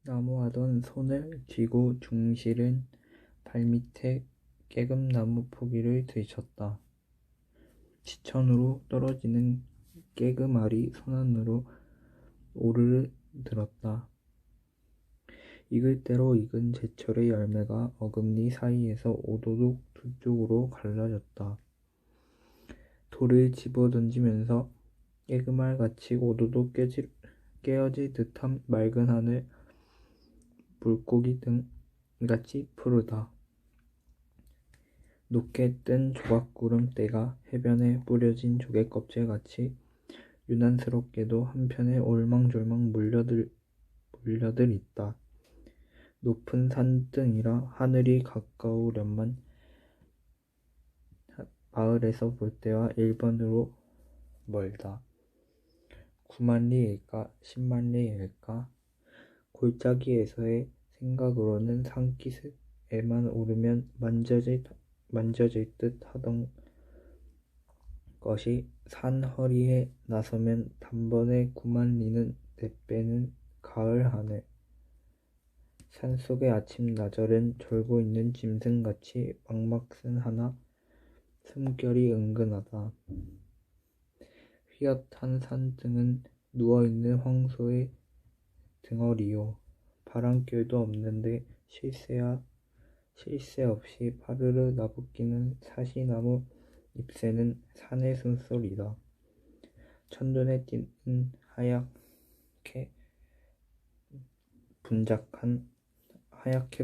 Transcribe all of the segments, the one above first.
나무하던 손을 쥐고 중실은 발밑에 깨금나무 포기를 들이쳤다. 지천으로 떨어지는 깨금알이 손안으로 오르르 들었다. 익을 대로 익은 제철의 열매가 어금니 사이에서 오도독 두 쪽으로 갈라졌다. 돌을 집어던지면서 깨금알같이 오도독 깨어질 듯한 맑은 하늘, 물고기 등같이 푸르다. 높게 뜬 조각구름 떼가 해변에 뿌려진 조개껍질같이 유난스럽게도 한편에 올망졸망 물려들 있다. 높은 산등이라 하늘이 가까우련만 마을에서 볼 때와 1번으로 멀다. 9만리일까 10만리일까 골짜기에서의 생각으로는 산기슭에만 오르면 만져질 듯 하던 것이 산 허리에 나서면 단번에 9만리는 내빼는 가을 하늘. 산속의 아침 나절은 졸고 있는 짐승같이 막막슨 하나 숨결이 은근하다. 휘엇한 산등은 누워있는 황소의 등허리요. 바람결도 없는데 쉴새 없이 파르르 나부끼는 사시나무 잎새는 산의 숨소리다. 첫눈에 띄는 하얗게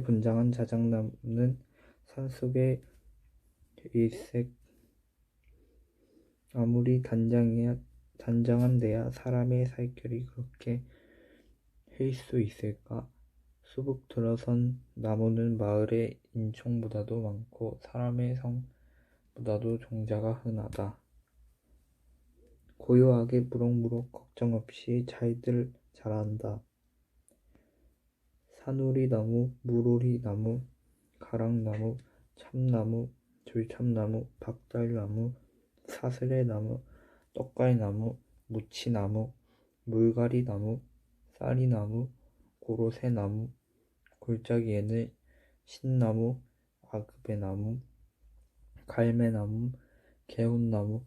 분장한 자작나무는 산속의 일색. 아무리 단장한 데야 사람의 살결이 그렇게 흘 수 있을까? 수북 들어선 나무는 마을의 인총보다도 많고 사람의 성보다도 종자가 흔하다. 고요하게 무럭무럭 걱정 없이 잘들 자란다. 산오리나무, 물오리나무, 가랑나무, 참나무, 들참나무, 박달나무, 사슬의나무, 떡갈나무, 무치나무, 물가리나무, 쌀이나무, 고로쇠나무, 골짜기에는 신나무, 아그베나무, 갈매나무, 개훈나무,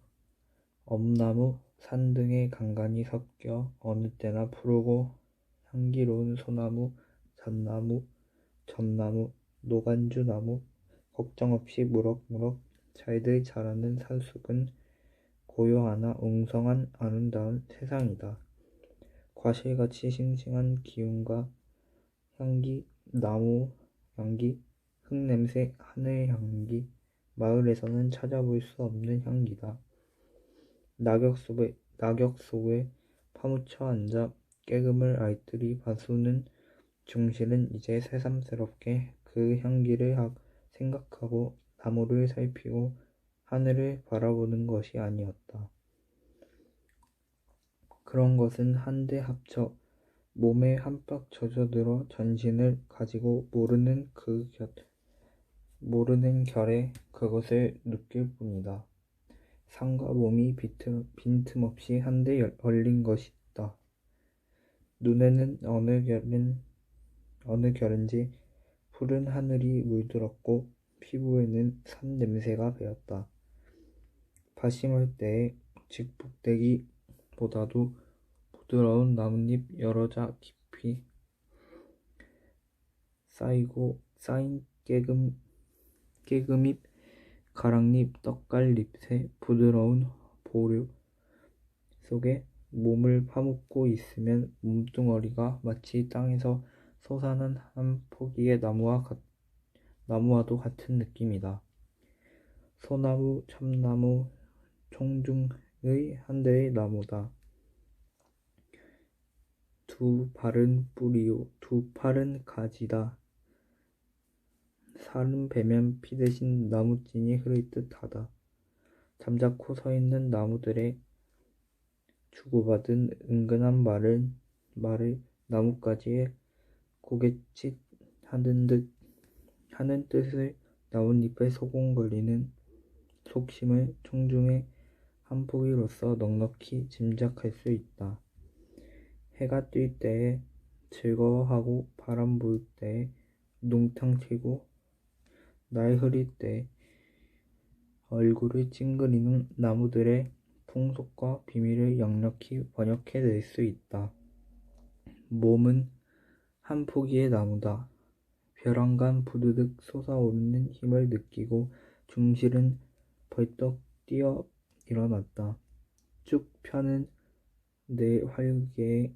엄나무, 산등에 간간히 섞여 어느 때나 푸르고 향기로운 소나무, 잣나무, 전나무, 노간주나무, 걱정 없이 무럭무럭 잘들 자라는 산속은 고요하나 웅성한 아름다운 세상이다. 과실같이 싱싱한 기운과 향기, 나무 향기, 흙냄새, 하늘 향기, 마을에서는 찾아볼 수 없는 향기다. 낙엽 속에 파묻혀 앉아 깨금을 알뜰히 봐수는 중실은 이제 새삼스럽게 그 향기를 생각하고 나무를 살피고 하늘을 바라보는 것이 아니었다. 그런 것은 한데 합쳐 몸에 한박 젖어들어 전신을 가지고 모르는 결에 그것을 느낄 뿐이다. 상과 몸이 빈틈없이 한데 얼린 것이다. 눈에는 어느 결인지 푸른 하늘이 물들었고 피부에는 산 냄새가 배었다. 밭심을 때의 직북대기보다도 부드러운 나뭇잎 여러 자 깊이 쌓인 깨금잎, 가랑잎, 떡갈잎의 부드러운 보류 속에 몸을 파묻고 있으면 몸뚱어리가 마치 땅에서 솟아난 한 포기의 나무와도 같은 느낌이다. 소나무, 참나무, 총중의 한대의 나무다. 두 발은 뿌리요, 두 팔은 가지다. 살은 베면 피 대신 나무찐이 흐를 듯하다. 잠자코 서 있는 나무들의 주고받은 은근한 말을 나뭇가지에 고갯짓 하는 뜻을 나뭇잎에 소곤거리는 속심을 총중의 한 포기로서 넉넉히 짐작할 수 있다. 해가 뜰 때에 즐거워하고 바람 불 때 뭉탕 튀고 날 흐릴 때 얼굴을 찡그리는 나무들의 풍속과 비밀을 역력히 번역해낼 수 있다. 몸은 한 포기의 나무다. 벼랑간 부드득 솟아오르는 힘을 느끼고 중실은 벌떡 뛰어 일어났다. 쭉 펴는 내 활개에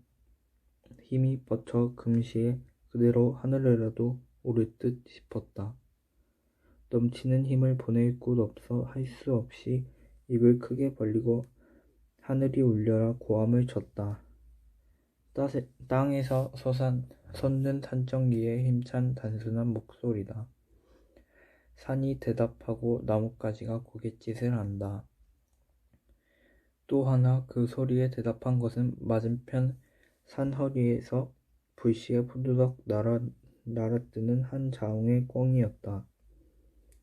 힘이 뻗쳐 금시에 그대로 하늘에라도 오를 듯 싶었다. 넘치는 힘을 보낼 곳 없어 할 수 없이 입을 크게 벌리고 하늘이 울려라 고함을 쳤다. 땅에서 솟는 산정기의 힘찬 단순한 목소리다. 산이 대답하고 나뭇가지가 고갯짓을 한다. 또 하나 그 소리에 대답한 것은 맞은편 산허리에서 불시에 푸드덕 날아뜨는 한 자웅의 꿩이었다.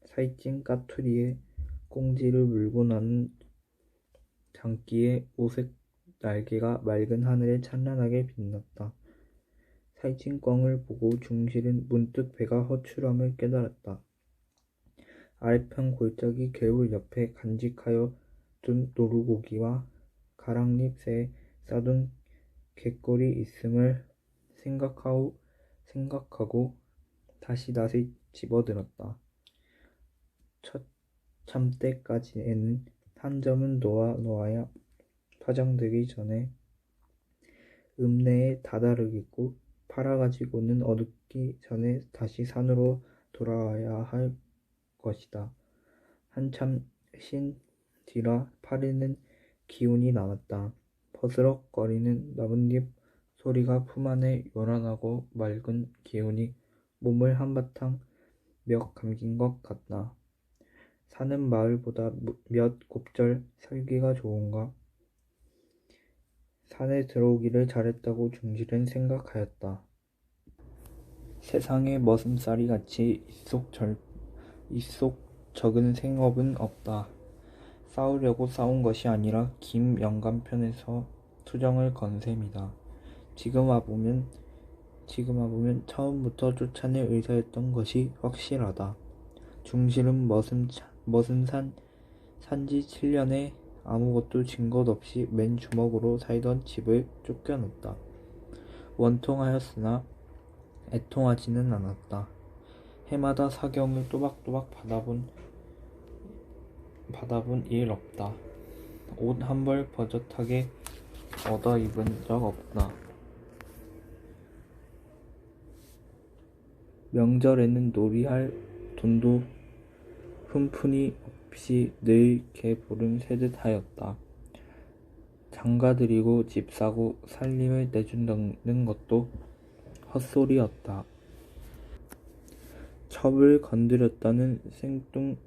살찐 까투리에 꽁지를 물고 나는 장기의 오색 날개가 맑은 하늘에 찬란하게 빛났다. 살찐 꿩을 보고 중실은 문득 배가 허출함을 깨달았다. 아래편 골짜기 개울 옆에 간직하여 둔 노루고기와 가랑잎새에 싸둔 갯걸이 있음을 생각하고 다시 낫을 집어들었다. 첫 잠때까지에는 한 점은 놓아야 파장되기 전에 읍내에 다다르겠고 팔아가지고는 어둡기 전에 다시 산으로 돌아와야 할 것이다. 한참 쉰 뒤라 팔에는 기운이 남았다. 버스럭거리는 나뭇잎 소리가 품 안에 요란하고 맑은 기운이 몸을 한바탕 멱 감긴 것 같다. 사는 마을보다 몇 곱절 살기가 좋은가? 산에 들어오기를 잘했다고 중실은 생각하였다. 세상에 머슴살이같이 이속 적은 생업은 없다. 싸우려고 싸운 것이 아니라 김 영감편에서 투정을 건 셈이다. 지금 와보면 처음부터 쫓아낼 의사였던 것이 확실하다. 중실은 머슴산 산지 7년에 아무것도 진 것 없이 맨 주먹으로 살던 집을 쫓겨났다. 원통하였으나 애통하지는 않았다. 해마다 사경을 또박또박 받아본 일 없다. 옷 한 벌 버젓하게 얻어 입은 적 없다. 명절에는 놀이할 돈도 흠푼이 없이 늘 개보름 새듯 하였다. 장가들이고 집 사고 살림을 내준다는 것도 헛소리였다. 첩을 건드렸다는 생뚱같은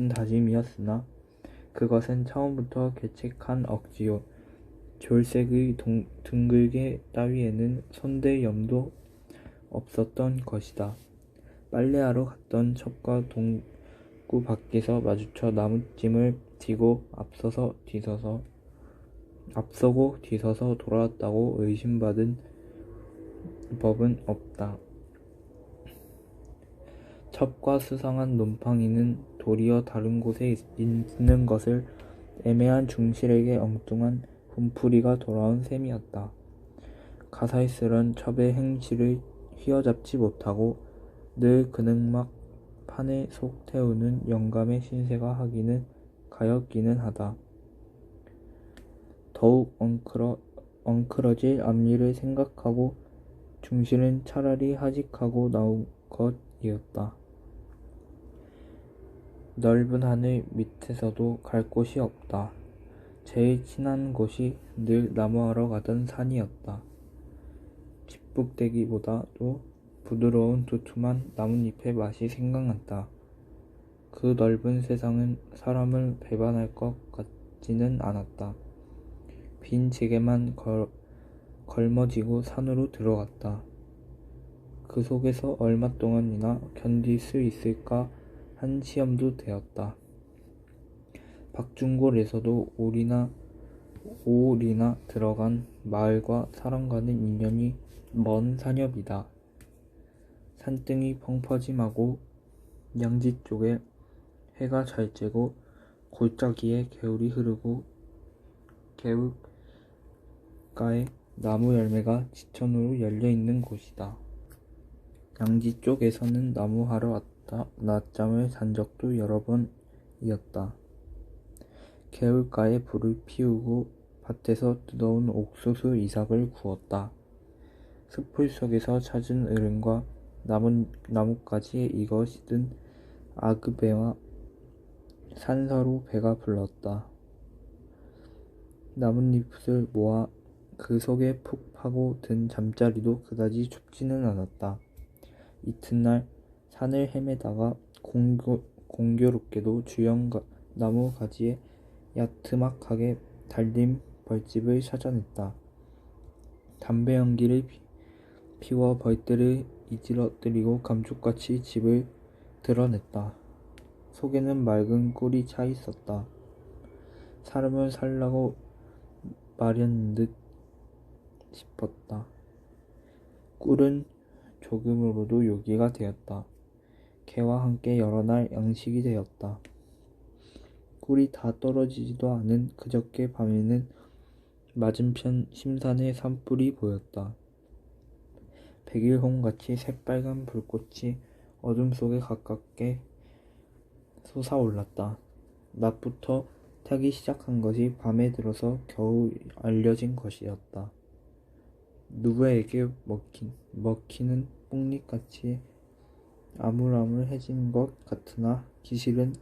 다짐이었으나 그것은 처음부터 계책한 억지요. 졸색의 등글개 따위에는 손댈 염도 없었던 것이다. 빨래하러 갔던 첩과 동구 밖에서 마주쳐 나무짐을 지고 앞서고 뒤서서 돌아왔다고 의심받은 법은 없다. 첩과 수상한 논팡이는 도리어 다른 곳에 있는 것을 애매한 중실에게 엉뚱한 분풀이가 돌아온 셈이었다. 가살스런 첩의 행실을 휘어잡지 못하고 늘 그능막 판에 속 태우는 영감의 신세가 하기는 가엾기는 하다. 더욱 엉클어질 앞일을 생각하고 중실은 차라리 하직하고 나온 것이었다. 넓은 하늘 밑에서도 갈 곳이 없다. 제일 친한 곳이 늘 나무하러 가던 산이었다. 집북대기보다도 부드러운 두툼한 나뭇잎의 맛이 생각났다. 그 넓은 세상은 사람을 배반할 것 같지는 않았다. 빈 지게만 걸머지고 산으로 들어갔다. 그 속에서 얼마 동안이나 견딜 수 있을까 한 시험도 되었다. 박중골에서도 오리나 들어간 마을과 사람과는 인연이 먼 산협이다. 산등이 펑퍼짐하고 양지 쪽에 해가 잘 쬐고 골짜기에 개울이 흐르고 개울가에 나무 열매가 지천으로 열려있는 곳이다. 양지 쪽에서는 나무하러 왔다 낮잠을 잔 적도 여러 번이었다. 개울가에 불을 피우고 밭에서 뜯어온 옥수수 이삭을 구웠다. 숲풀 속에서 찾은 어른과 나뭇가지에 익어 시든 아그배와 산서로 배가 불렀다. 나뭇잎을 모아 그 속에 푹 파고 든 잠자리도 그다지 춥지는 않았다. 이튿날 산을 헤매다가 공교롭게도 주영 나무 가지에 야트막하게 달린 벌집을 찾아냈다. 담배 연기를 피워 벌들을 이지러뜨리고 감쪽같이 집을 드러냈다. 속에는 맑은 꿀이 차 있었다. 사람을 살라고 마련 듯 싶었다. 꿀은 조금으로도 요기가 되었다. 개와 함께 여러 날 양식이 되었다. 꿀이 다 떨어지지도 않은 그저께 밤에는 맞은편 심산에 산불이 보였다. 백일홍같이 새빨간 불꽃이 어둠 속에 가깝게 솟아올랐다. 낮부터 타기 시작한 것이 밤에 들어서 겨우 알려진 것이었다. 누구에게 먹히는 뽕잎같이 아물아물해진 것 같으나 기실은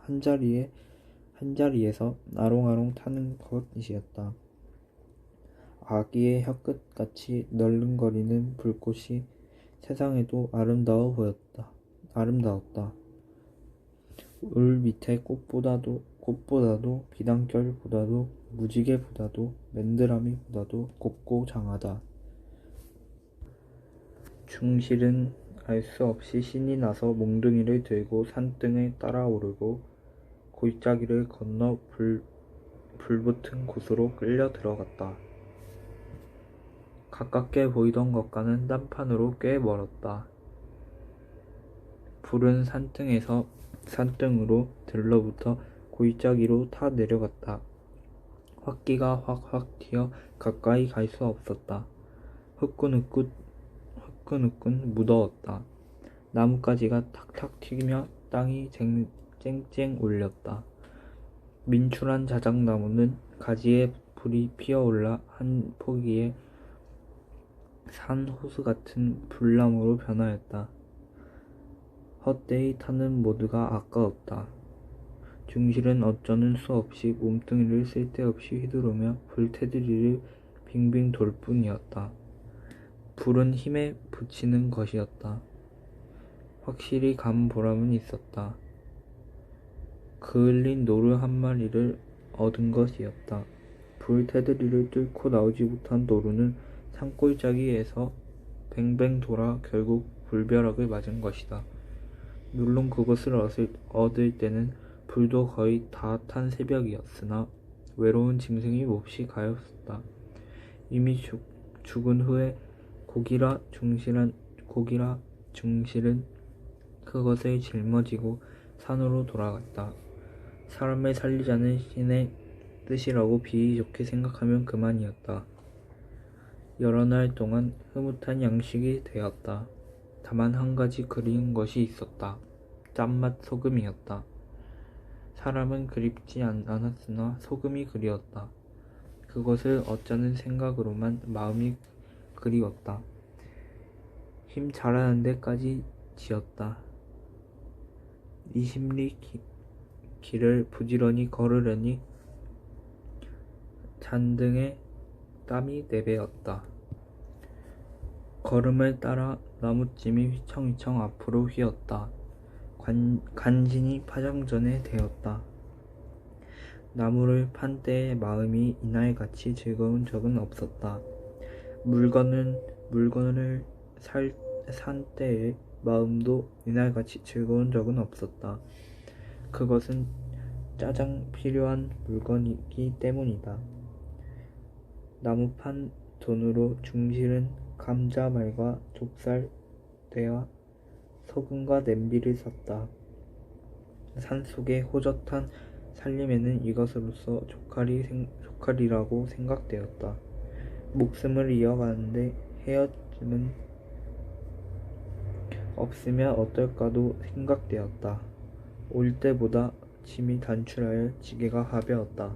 한자리에서 아롱아롱 타는 것이었다. 아기의 혀끝같이 널른거리는 불꽃이 세상에도 아름다웠다. 울 밑에 꽃보다도 비단결보다도 무지개보다도 맨드라미보다도 곱고 장하다. 중실은 알 수 없이 신이 나서 몽둥이를 들고 산등을 따라오르고 골짜기를 건너 불붙은 곳으로 끌려 들어갔다. 가깝게 보이던 것과는 딴판으로 꽤 멀었다. 불은 산등으로 들러붙어 골짜기로 타 내려갔다. 확기가 확확 튀어 가까이 갈 수 없었다. 후끈후끈 무더웠다. 나뭇가지가 탁탁 튀며 땅이 쨍쨍 울렸다. 민출한 자작나무는 가지에 불이 피어올라 한 포기에 산 호수 같은 불나무로 변하였다. 헛되이 타는 모두가 아까웠다. 중실은 어쩌는 수 없이 몸뚱이를 쓸데없이 휘두르며 불테두리를 빙빙 돌 뿐이었다. 불은 힘에 붙이는 것이었다. 확실히 간 보람은 있었다. 그을린 노루 한 마리를 얻은 것이었다. 불테두리를 뚫고 나오지 못한 노루는 산골짜기에서 뱅뱅 돌아 결국 불벼락을 맞은 것이다. 물론 그것을 얻을 때는 불도 거의 다 탄 새벽이었으나 외로운 짐승이 몹시 가엾었다. 이미 죽은 후에 고기라 중실은 그것을 짊어지고 산으로 돌아갔다. 사람을 살리자는 신의 뜻이라고 비위 좋게 생각하면 그만이었다. 여러 날 동안 흐뭇한 양식이 되었다. 다만 한 가지 그리운 것이 있었다. 짠맛 소금이었다. 사람은 그립지 않았으나 소금이 그리웠다. 그것을 어쩌는 생각으로만 마음이 그리웠다. 힘 잘하는 데까지 지었다. 20리 길을 부지런히 걸으려니 잔등에 땀이 내배었다. 걸음을 따라 나무찜이 휘청휘청 앞으로 휘었다. 간신히 파장전에 되었다. 나무를 판 때의 마음이 이날같이 즐거운 적은 없었다. 물건을 산 때의 마음도 이날같이 즐거운 적은 없었다. 그것은 짜장 필요한 물건이기 때문이다. 나무 판 돈으로 중실은 감자말과 좁쌀 떼와 소금과 냄비를 샀다. 산속의 호젓한 살림에는 이것으로서 조카리라고 생각되었다. 목숨을 이어가는데 헤어짐은 없으면 어떨까도 생각되었다. 올 때보다 짐이 단출하여 지게가 가벼웠다.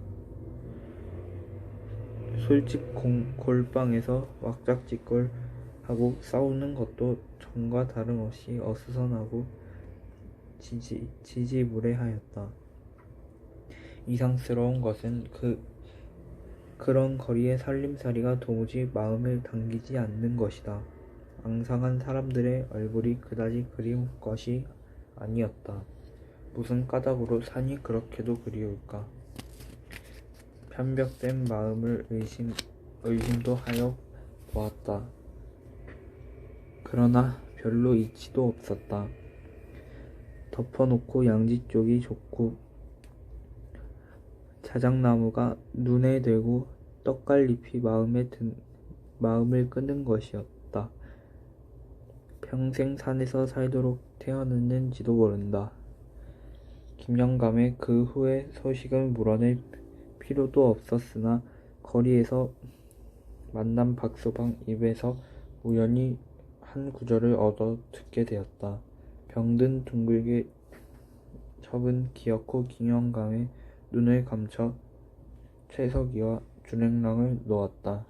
솔직 골방에서 왁작지껄 하고 싸우는 것도 전과 다름없이 어수선하고 지지부레하였다. 이상스러운 것은 그런 거리의 살림살이가 도무지 마음을 당기지 않는 것이다. 앙상한 사람들의 얼굴이 그다지 그리운 것이 아니었다. 무슨 까닭으로 산이 그렇게도 그리울까? 편벽된 마음을 의심도 하여 보았다. 그러나 별로 이치도 없었다. 덮어놓고 양지 쪽이 좋고 자작나무가 눈에 들고 떡갈잎이 마음을 끄는 것이었다. 평생 산에서 살도록 태어났는지도 모른다. 김영감의 그 후의 소식은 물어낼 필요도 없었으나 거리에서 만난 박서방 입에서 우연히 한 구절을 얻어 듣게 되었다. 병든 둥글게 접은 기어코 김영감의 눈을 감춰 채석이와 준행랑을 놓았다.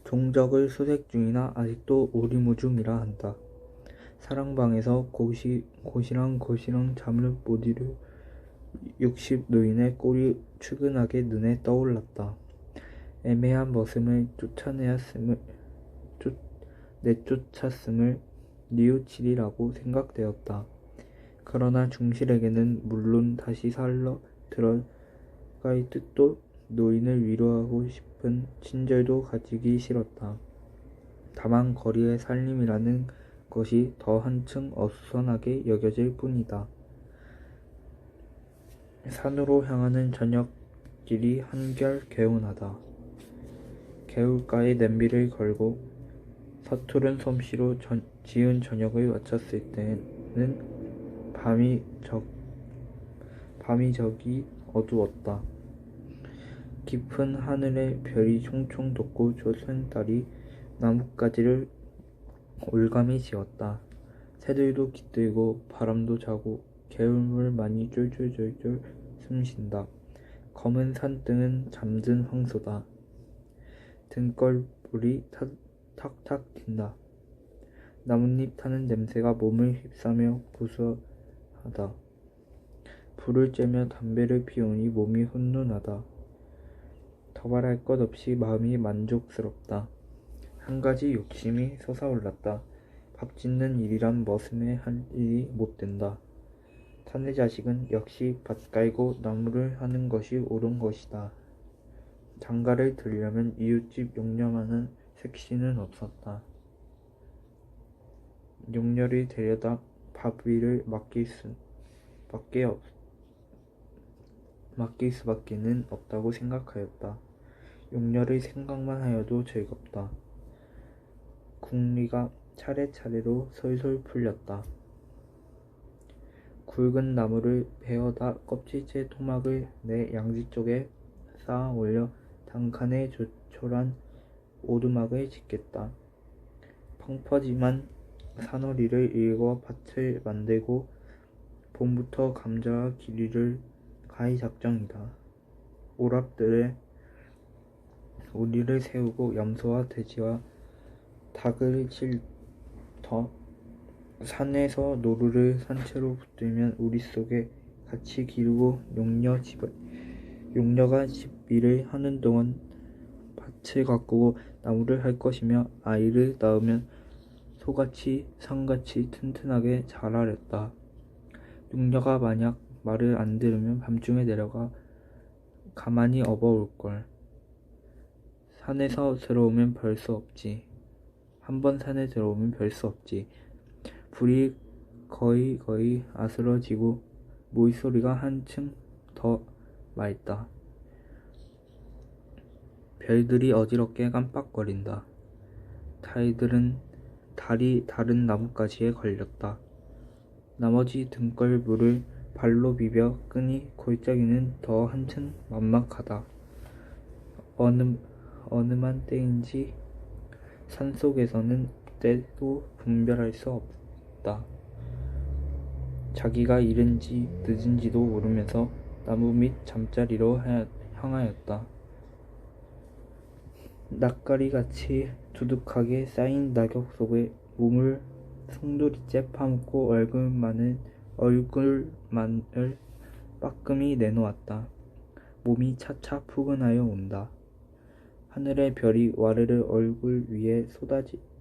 종적을 수색 중이나 아직도 오리무중이라 한다. 사랑방에서 고시랑 잠을 못 이루 60 노인의 꼴이 측은하게 눈에 떠올랐다. 애매한 머슴을 내쫓았음을 뉘우치리라고 생각되었다. 그러나 중실에게는 물론 다시 살러 들어갈 뜻도 노인을 위로하고 싶은 친절도 가지기 싫었다. 다만 거리의 살림이라는 것이 더 한층 어수선하게 여겨질 뿐이다. 산으로 향하는 저녁길이 한결 개운하다. 개울가에 냄비를 걸고 서투른 솜씨로 지은 저녁을 마쳤을 때는 밤이 저기 어두웠다. 깊은 하늘에 별이 총총 돋고 조선달이 나뭇가지를 올감이 지었다. 새들도 깃들고 바람도 자고 개울물만이 쫄쫄쫄쫄 숨쉰다. 검은 산등은 잠든 황소다. 등걸불이 탁탁 튄다. 나뭇잎 타는 냄새가 몸을 휩싸며 고소하다. 불을 쬐며 담배를 피우니 몸이 훈훈하다. 더 말할 것 없이 마음이 만족스럽다. 한 가지 욕심이 솟아올랐다. 밥 짓는 일이란 머슴의 할 일이 못 된다. 사내 자식은 역시 밭 깔고 나무를 하는 것이 옳은 것이다. 장가를 들려면 이웃집 용녀만한 색시는 없었다. 용녀를 데려다 밥 위를 맡길 수밖에는 없다고 생각하였다. 용녀를 생각만 하여도 즐겁다. 궁리가 차례차례로 솔솔 풀렸다. 굵은 나무를 베어다 껍질째 토막을 내 양지 쪽에 쌓아 올려 단칸에 조촐한 오두막을 짓겠다. 펑퍼짐한 산허리를 일궈 밭을 만들고 봄부터 감자와 기리를 갈 작정이다. 오랍들에 우리를 세우고 염소와 돼지와 닭을 칠터 산에서 노루를 산채로 붙들면 우리 속에 같이 기르고 용녀가 집 일을 하는 동안 밭을 가꾸고 나무를 할 것이며 아이를 낳으면 소같이 상같이 튼튼하게 자라랬다. 용녀가 만약 말을 안 들으면 밤중에 내려가 가만히 업어올걸. 산에서 들어오면 별 수 없지. 한번 산에 들어오면 별 수 없지. 불이 거의 아스러지고 모이소리가 한층 더 맑다. 별들이 어지럽게 깜빡거린다. 달이 다른 나뭇가지에 걸렸다. 나머지 등걸물을 발로 비벼 끄니 골짜기는 더 한층 막막하다. 어느만 때인지 산속에서는 때도 분별할 수 없다. 자기가 이른지 늦은지도 모르면서 나무 밑 잠자리로 향하였다. 낯가리같이 두둑하게 쌓인 낙엽 속에 몸을 송두리째 파묻고 얼굴만을 빠끔히 내놓았다. 몸이 차차 푸근하여 온다. 하늘의 별이 와르르 얼굴 위에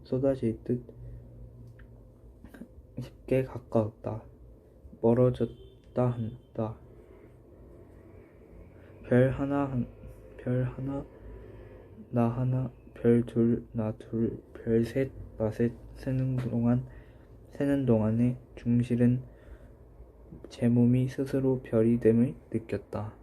쏟아질 듯 쉽게 가까웠다. 멀어졌다 한다. 별 하나, 나 하나, 별 둘, 나 둘, 별 셋, 나 셋 세는 동안에 중실은 제 몸이 스스로 별이 됨을 느꼈다.